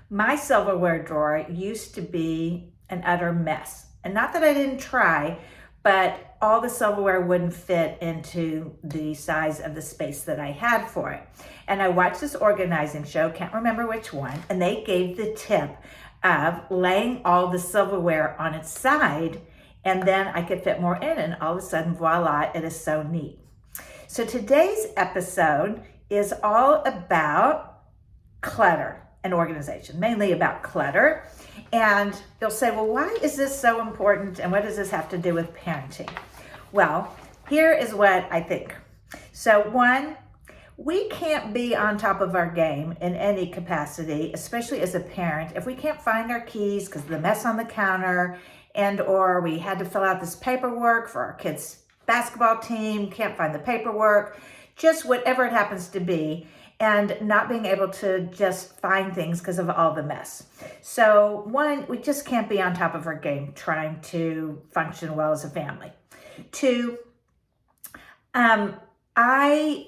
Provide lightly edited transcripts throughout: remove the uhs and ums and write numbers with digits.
My silverware drawer used to be an utter mess. And not that I didn't try, but all the silverware wouldn't fit into the size of the space that I had for it. And I watched this organizing show, can't remember which one, and they gave the tip of laying all the silverware on its side, and then I could fit more in, and all of a sudden, voila, it is so neat. So today's episode is all about clutter and organization, mainly about clutter. And you'll say, well, why is this so important? And what does this have to do with parenting? Well, here is what I think. So one, we can't be on top of our game in any capacity, especially as a parent, if we can't find our keys because of the mess on the counter, and or we had to fill out this paperwork for our kids' basketball team, can't find the paperwork, just whatever it happens to be, and not being able to just find things because of all the mess. So one, we just can't be on top of our game trying to function well as a family. Two, I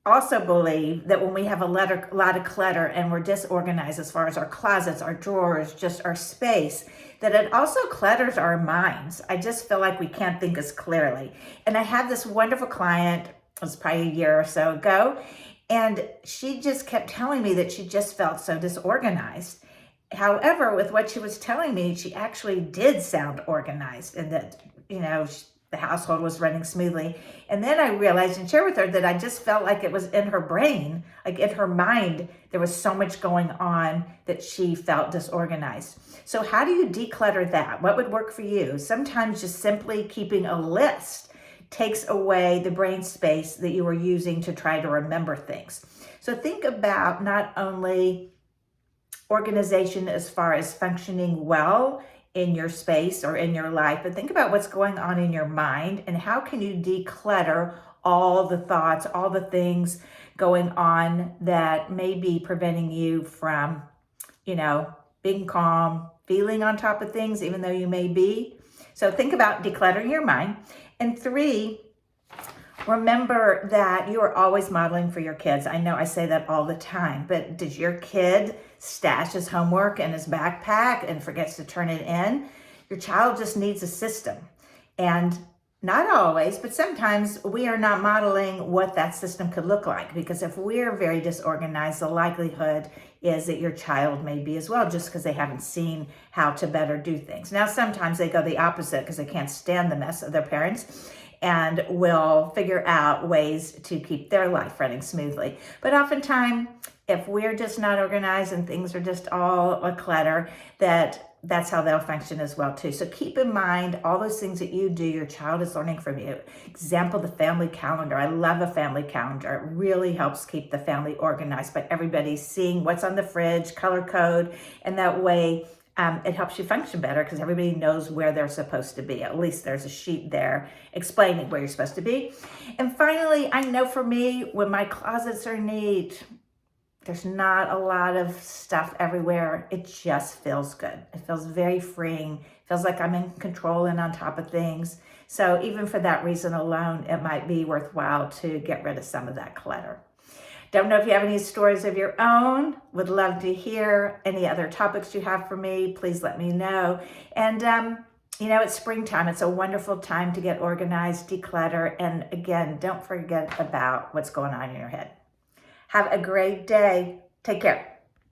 also believe that when we have a lot of clutter and we're disorganized as far as our closets, our drawers, just our space, that it also clutters our minds. I just feel like we can't think as clearly. And I had this wonderful client, it was probably a year or so ago, and she just kept telling me that she just felt so disorganized. However, with what she was telling me, she actually did sound organized, and that, the household was running smoothly. And then I realized and shared with her that I just felt like it was in her brain, like in her mind, there was so much going on that she felt disorganized. So how do you declutter that? What would work for you? Sometimes just simply keeping a list takes away the brain space that you are using to try to remember things. So think about not only organization as far as functioning well in your space or in your life, but think about what's going on in your mind and how can you declutter all the thoughts, all the things going on that may be preventing you from, being calm, feeling on top of things, even though you may be. So think about decluttering your mind. And three, remember that you are always modeling for your kids. I know I say that all the time, but does your kid stash his homework in his backpack and forgets to turn it in? Your child just needs a system. And not always, but sometimes we are not modeling what that system could look like, because if we're very disorganized, the likelihood is that your child may be as well, just because they haven't seen how to better do things. Now, sometimes they go the opposite because they can't stand the mess of their parents and will figure out ways to keep their life running smoothly. But oftentimes, if we're just not organized and things are just all a clutter, that's how they'll function as well too. So keep in mind all those things that you do, your child is learning from you. Example, the family calendar. I love a family calendar. It really helps keep the family organized by everybody seeing what's on the fridge, color code, and that way it helps you function better because everybody knows where they're supposed to be. At least there's a sheet there explaining where you're supposed to be. And finally, I know for me, when my closets are neat, there's not a lot of stuff everywhere. It just feels good. It feels very freeing. It feels like I'm in control and on top of things. So even for that reason alone, it might be worthwhile to get rid of some of that clutter. Don't know if you have any stories of your own. Would love to hear any other topics you have for me. Please let me know. And it's springtime. It's a wonderful time to get organized, declutter, and again, don't forget about what's going on in your head. Have a great day. Take care.